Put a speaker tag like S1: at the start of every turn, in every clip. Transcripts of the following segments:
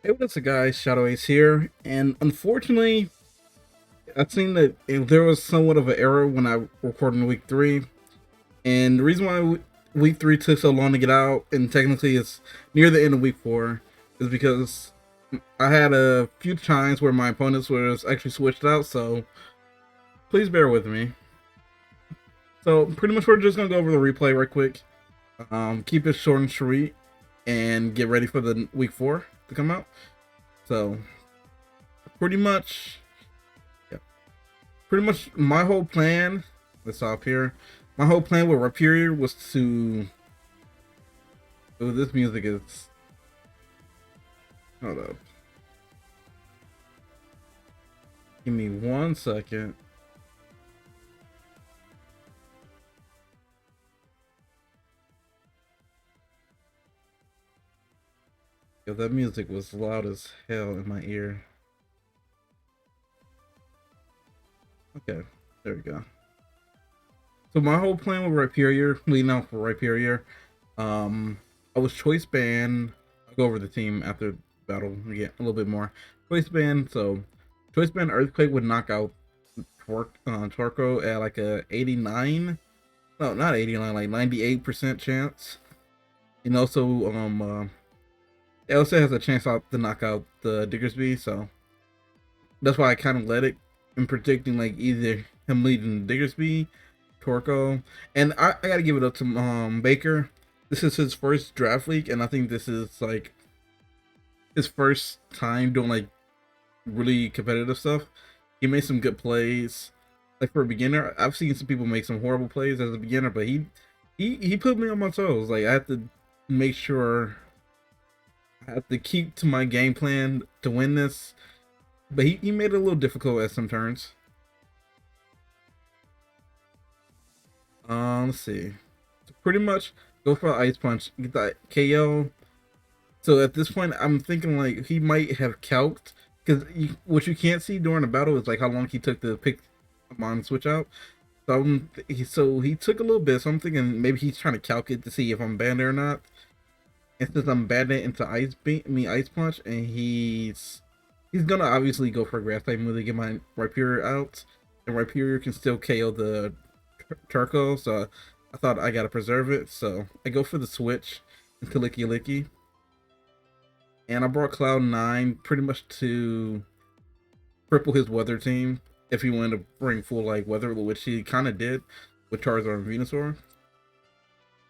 S1: Hey, what's up, guys? Shadow Ace here, and unfortunately, I've seen that there was somewhat of an error when I recorded in week three, and the reason why week three took so long to get out, and technically it's near the end of week four, is because I had a few times where my opponents was actually switched out. So please bear with me. So pretty much we're just gonna go over the replay right quick. Keep it short and sweet, and get ready for the week four to come out. So pretty much. Pretty much my whole plan, let's stop here. My whole plan with Rapier was to. Oh, this music is. Hold up. Give me 1 second. Yo, that music was loud as hell in my ear. Okay, there we go. So my whole plan with Rapier, leading out for Rapier, I was choice band. I'll go over the team after battle. We get a little bit more choice band. So choice band Earthquake would knock out Torco at like a 89. No, not 89, like 98% chance. And also, it also has a chance out to knock out the Diggersby, so that's why I kind of let it in predicting like either him leading Diggersby, Torco, and I gotta give it up to Baker. This is his first draft league, and I think this is like his first time doing like really competitive stuff. He made some good plays. Like for a beginner, I've seen some people make some horrible plays as a beginner, but he put me on my toes. Like I have to make sure I have to keep to my game plan to win this. But he made it a little difficult at some turns. Let's see. So pretty much go for Ice Punch, get that KO. So at this point, I'm thinking like he might have calced because what you can't see during the battle is like how long he took to pick on switch out. So he took a little bit. So I'm thinking maybe he's trying to calc it to see if I'm banned or not. And since I'm banned into Ice Punch, and he's gonna obviously go for a grass type move to get my Rhyperior out, and Rhyperior can still KO the Turco. So I thought I gotta preserve it. So I go for the switch into Licky Licky, and I brought Cloud9 pretty much to cripple his weather team if he wanted to bring full like weather, which he kind of did with Charizard and Venusaur.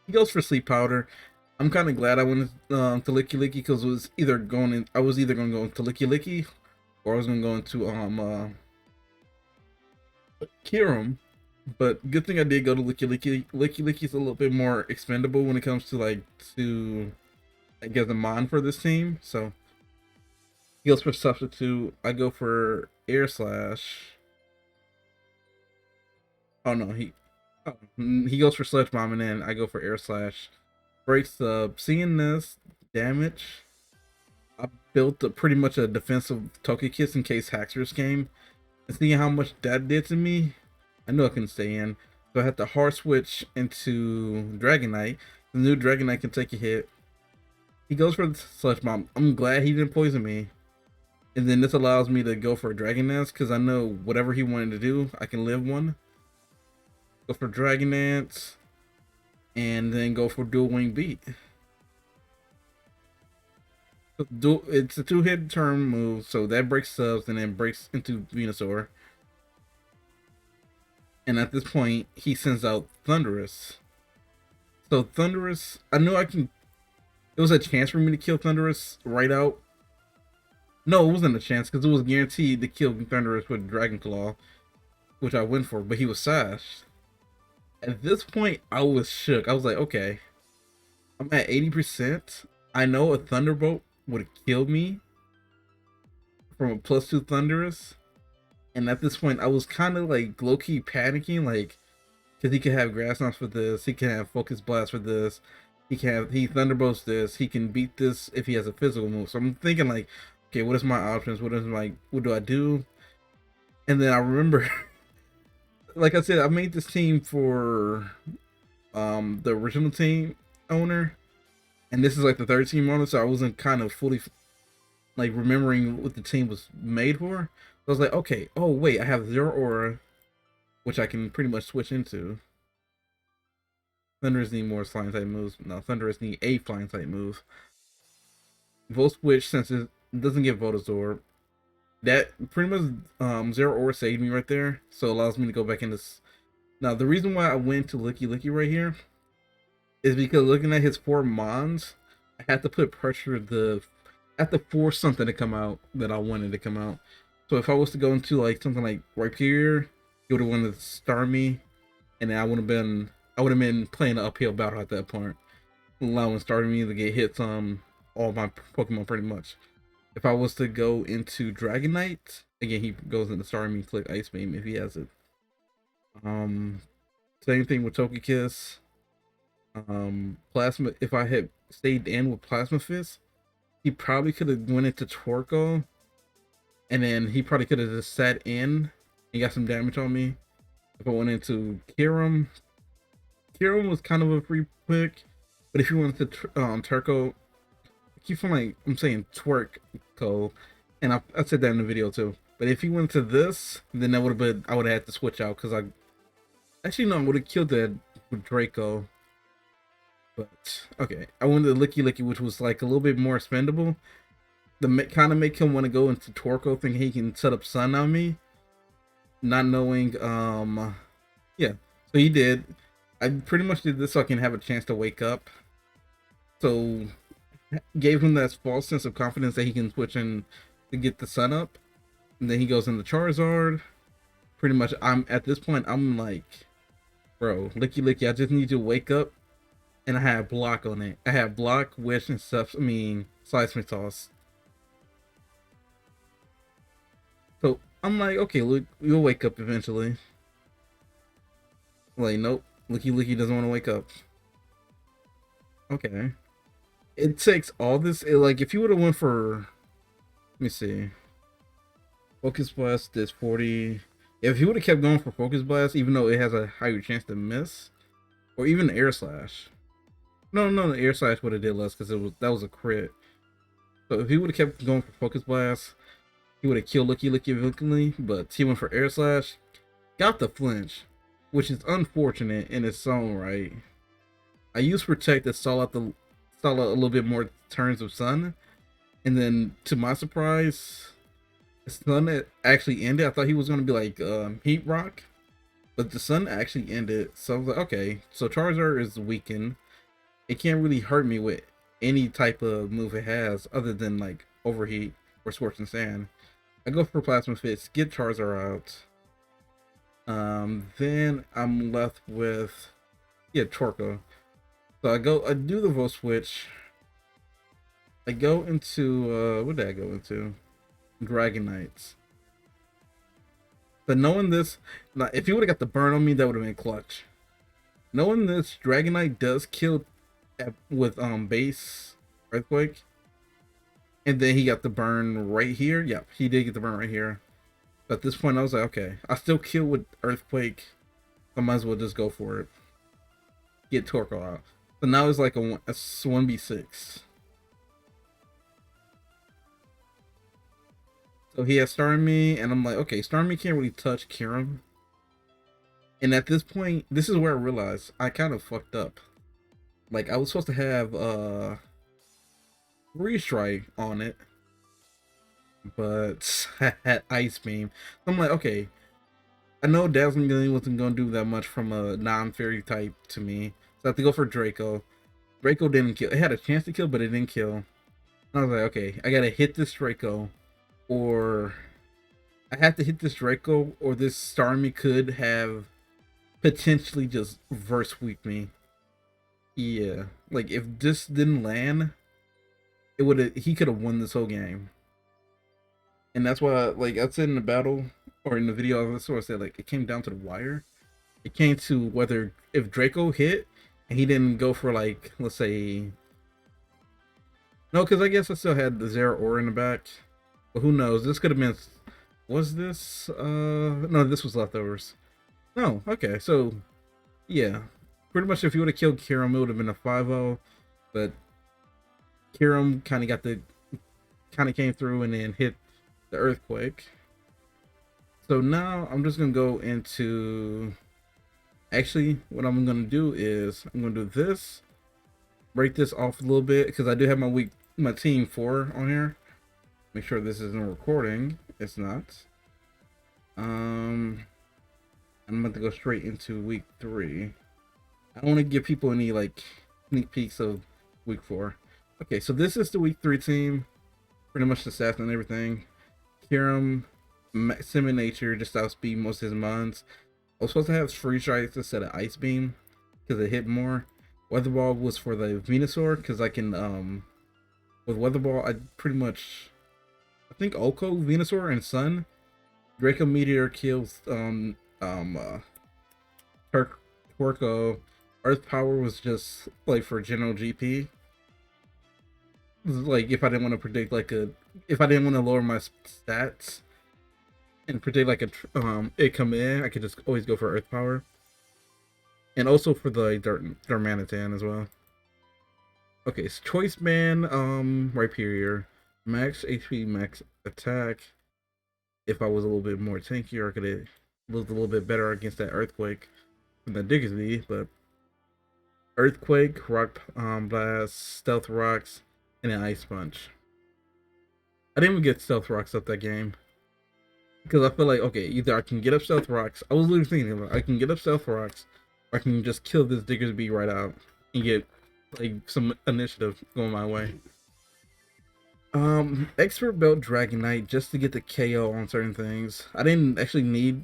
S1: He goes for Sleep Powder. I'm kind of glad I went to Licky Licky because it was either going in. I was either going to go into Licky Licky, or I was going to go into Kirim. But good thing I did go to Licky Licky. Licky Licky's a little bit more expendable when it comes to like to I guess a mon for this team. So he goes for substitute. I go for Air Slash. Oh no, he goes for Sledge Bomb, and then I go for Air Slash. Breaks up. Seeing this damage, I built pretty much a defensive Togekiss in case Haxorus came. And seeing how much that did to me, I knew I couldn't stay in. So I had to hard switch into Dragonite. The new Dragonite can take a hit. He goes for the Sludge Bomb. I'm glad he didn't poison me. And then this allows me to go for a Dragon Dance because I know whatever he wanted to do, I can live one. Go for Dragon Dance. And then go for Dual Wing Beat. It's a two-hit turn move, so that breaks subs and then breaks into Venusaur. And at this point, he sends out Thundurus. So Thundurus, I knew I can. It was a chance for me to kill Thundurus right out. No, it wasn't a chance because it was guaranteed to kill Thundurus with Dragon Claw, which I went for, but he was sashed. At this point, I was shook. I was like, okay, I'm at 80%. I know a Thunderbolt would have killed me from a +2 Thundurus. And at this point, I was kind of like low key panicking, like, because he can have Grass Knocks for this, he can have Focus Blast for this, he Thunderbolts this, he can beat this if he has a physical move. So I'm thinking like, okay, what is my options? What do I do? And then I remember, like I said, I made this team for the original team owner, and this is like the third team owner, so I wasn't kind of fully like remembering what the team was made for. So I was like, okay, oh wait, I have Zero Aura, which I can pretty much switch into. Thunders need more flying type moves. No, Thunders need a flying type move. Volt Switch, since it doesn't get Voltazor, that pretty much Zero Aura saved me right there. So it allows me to go back into. Now, the reason why I went to Licky Licky right here is because looking at his 4 Mons, I had to put pressure I had to force something to come out that I wanted to come out. So if I was to go into like something like Rapier, he would have wanted to star me, and then I would have been playing an uphill battle at that point, allowing starting me to get hits on all my Pokemon pretty much. If I was to go into Dragonite, again he goes into starting me, click Ice Beam if he has it. Um, Same thing with Togekiss. Plasma. If I had stayed in with Plasma Fist, he probably could have went into Torkoal, and then he probably could have just sat in and got some damage on me. If I went into Kyurem, Kyurem was kind of a free pick, but if you went to Turco, I keep feeling like I'm saying Twerko, and I said that in the video too. But if he went to this, then that would have been I would have had to switch out because I actually no, I would have killed that with Draco. But okay, I went to Licky Licky, which was like a little bit more expendable. The kind of make him want to go into Torkoal, thinking he can set up Sun on me, not knowing. Yeah. So he did. I pretty much did this so I can have a chance to wake up. So gave him that false sense of confidence that he can switch in to get the Sun up, and then he goes into Charizard. Pretty much, I'm at this point. I'm like, bro, Licky Licky, I just need you to wake up. And I have block on it. I have block, wish, and stuff. I mean, seismic toss. So I'm like, okay, look, you'll wake up eventually. Like, nope, Licky Licky doesn't want to wake up. Okay, it takes all this. Like, if you would have went for, let me see, Focus Blast is 40. If you would have kept going for Focus Blast, even though it has a higher chance to miss, or even Air Slash. No, the Air Slash would have did less because that was a crit. So if he would have kept going for Focus Blast, he would have killed Licky Licky eventually. But he went for Air Slash, got the flinch, which is unfortunate in its own right. I used Protect to stall out a little bit more turns of Sun, and then to my surprise, Sun actually ended. I thought he was gonna be like Heat Rock, but the Sun actually ended. So I was like, okay, so Charizard is weakened. It can't really hurt me with any type of move it has other than like Overheat or Scorching Sand. I go for Plasma Fist, get Charizard out. Then I'm left with Torkoal. So I do the Volt Switch. I go into what did I go into? Dragonites. But knowing this, like, if he would have got the burn on me, that would have been clutch. Knowing this, Dragonite does kill with base Earthquake, and then he got the burn right here. Yep, he did get the burn right here. But at this point, I was like, okay, I still kill with Earthquake. I might as well just go for it. Get Torkoal out. So now it's like a 1v6. So he has Starmie, and I'm like, okay, Starmie can't really touch Kyurem. And at this point, this is where I realized I kind of fucked up. Like, I was supposed to have Restrike on it, but I had Ice Beam. So I'm like, okay, I know Dazzling Gleam wasn't going to do that much from a non-fairy type to me, so I have to go for Draco. Draco didn't kill. It had a chance to kill, but it didn't kill. And I was like, okay, I gotta hit this Draco, or I have to hit this Draco, or this Starmie could have potentially just verse sweep me. Yeah, like if this didn't land, he could have won this whole game. And that's why, like I said in the battle or in the video, I sort of said like it came down to the wire. It came to whether if Draco hit and he didn't go for like, let's say, no, because I guess I still had the Zero Aura in the back, but who knows? This could have been. Was this? No, this was leftovers. No, okay, so yeah. Pretty much if you would have killed Kyurem, it would have been a 5-0, but Kyurem kind of got the kind of came through and then hit the earthquake. So now I'm just gonna go into. Actually, what I'm gonna do is I'm gonna do this, break this off a little bit because I do have my team 4 on here. Make sure this isn't recording. It's not. I'm about to go straight into week 3. I don't want to give people any like sneak peeks of week 4. Okay, so this is the week 3 team. Pretty much the stats and everything. Kiram, Sim Nature just outspeed most of his mons. I was supposed to have Free Strikes instead of Ice Beam because it hit more. Weather Ball was for the Venusaur because I can with Weather Ball I pretty much I think Oko, Venusaur, and Sun. Draco Meteor kills Torko. Earth Power was just like for general GP. Like if I didn't want to predict if I didn't want to lower my stats and predict like it come in, I could just always go for Earth Power. And also for the Darmanitan as well. Okay, so Choice Band, Rhyperior, max HP, max attack. If I was a little bit more tankier, I could have looked a little bit better against that Earthquake than the Diggersby, but Earthquake, Rock Blast, Stealth Rocks, and an Ice Punch. I didn't even get Stealth Rocks up that game. Because I feel like, okay, either I can get up Stealth Rocks. I was literally thinking, I can get up Stealth Rocks, or I can just kill this Diggersby right out and get like some initiative going my way. Expert Belt Dragonite just to get the KO on certain things. I didn't actually need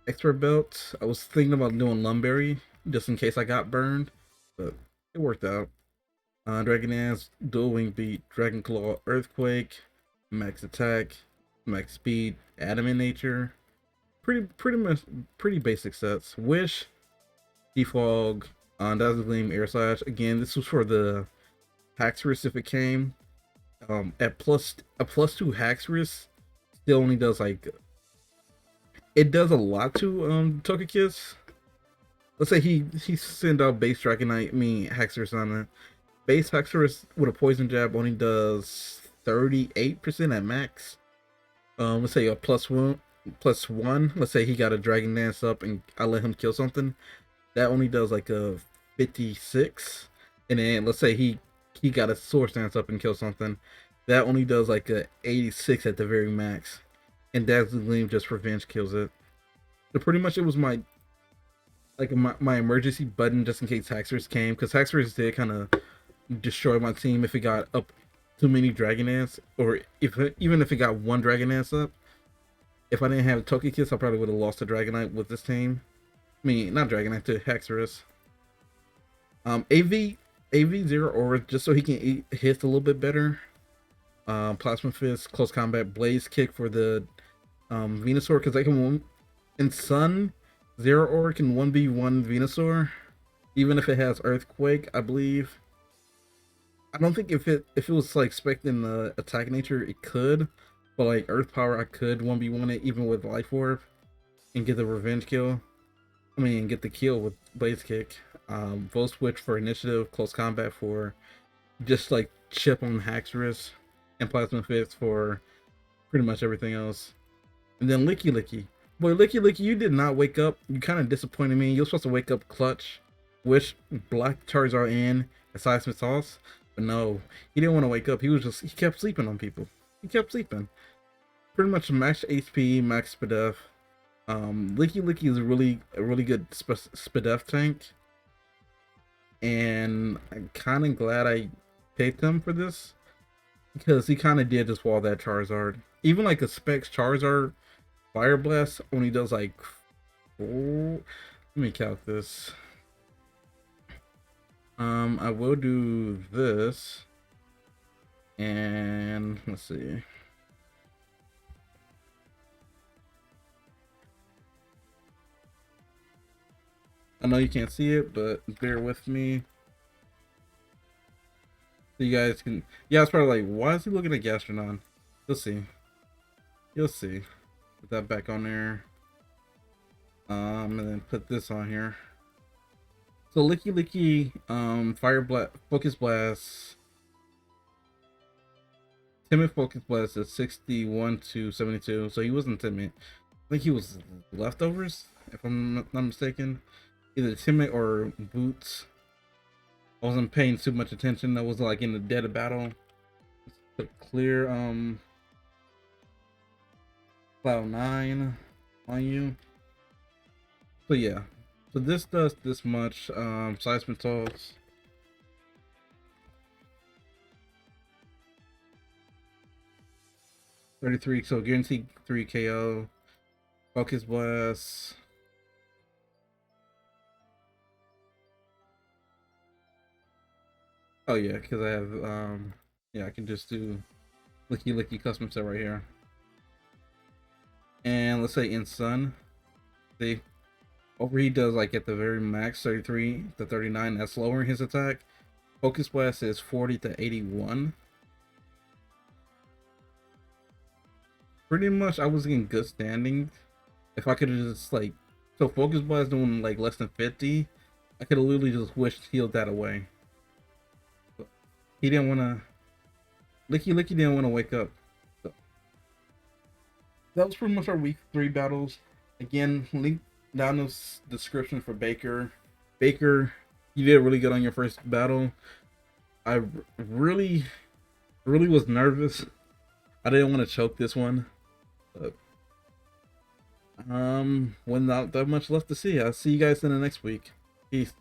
S1: Expert Belt. I was thinking about doing Lumberry just in case I got burned, but it worked out. Dragon Dance, Dual Wing Beat, Dragon Claw, Earthquake, Max Attack, Max Speed, Adamant Nature. Pretty basic sets. Wish, Defog, Dazzle Gleam, Air Slash. Again, this was for the Haxorus if it came. At a +2 Haxorus still only does like it does a lot to Togekiss. Let's say he send out base Dragonite, Haxorus on it. Base Haxorus with a poison jab only does 38% at max. Let's say a +1. Let's say he got a Dragon Dance up and I let him kill something. That only does like a 56. And then let's say he got a Swords Dance up and kill something. That only does like a 86 at the very max. And Dazzling Gleam just revenge kills it. So pretty much it was my emergency button just in case Haxorus came, because Haxorus did kind of destroy my team if it got up too many Dragon Dance, or even if it got one Dragon Dance up. If I didn't have Togekiss, I probably would have lost to Dragonite with this team. Not Dragonite, to Haxorus. AV 0 Aura just so he can hit a little bit better. Plasma Fist, Close Combat, Blaze Kick for the Venusaur, because I can in Sun 0 Aura can 1v1 Venusaur, even if it has Earthquake, I believe. I don't think if it was like expecting the attack nature, it could, but like Earth Power, I could 1v1 it even with Life Orb and get the revenge kill. Get the kill with Blaze Kick. Volt Switch for initiative, Close Combat for just like chip on Haxorus, and Plasma Fist for pretty much everything else. And then Licky Licky. Boy, Licky Licky, you did not wake up. You kind of disappointed me. You were supposed to wake up clutch, Wish, Black Charizard in, and Seismic Toss. But no, he didn't want to wake up. He kept sleeping on people. He kept sleeping. Pretty much max HP, max Spadef. Licky Licky is a really good Spadef tank. And I'm kind of glad I picked him for this, because he kind of did just wall that Charizard. Even like a Specs Charizard Fire Blast only does like 4. Let me count this. I will do this, and let's see. I know you can't see it, but bear with me. So you guys can. Yeah, it's probably like, why is he looking at Gastrodon? You'll see. You'll see. Put that back on there. And then put this on here. So Licky Licky, Fire Blast, Focus Blast, Timid focus was at 61 to 72, so he wasn't timid. I think he was leftovers, if I'm not mistaken. Either timid or boots. I wasn't paying too much attention. I was like in the dead of battle. Let's clear Cloud9 on you. So yeah. So this does this much. Seismitos. 33, so guaranteed 3 KO. Focus Blast. Oh yeah, because I have yeah, I can just do licky licky custom set right here. And let's say in Sun. See, overheat does like at the very max 33 to 39, that's lowering his attack. Focus Blast is 40 to 81. Pretty much I was in good standing. If I could have just like, so Focus Blast doing like less than 50, I could have literally just wished healed that away. But he didn't want to, Licky Licky didn't want to wake up. So that was pretty much our week 3 battles. Again, link down in the description for Baker. Baker, you did really good on your first battle. I really was nervous. I didn't want to choke this one, but wasn't that much left to see. I'll see you guys in the next week. Peace.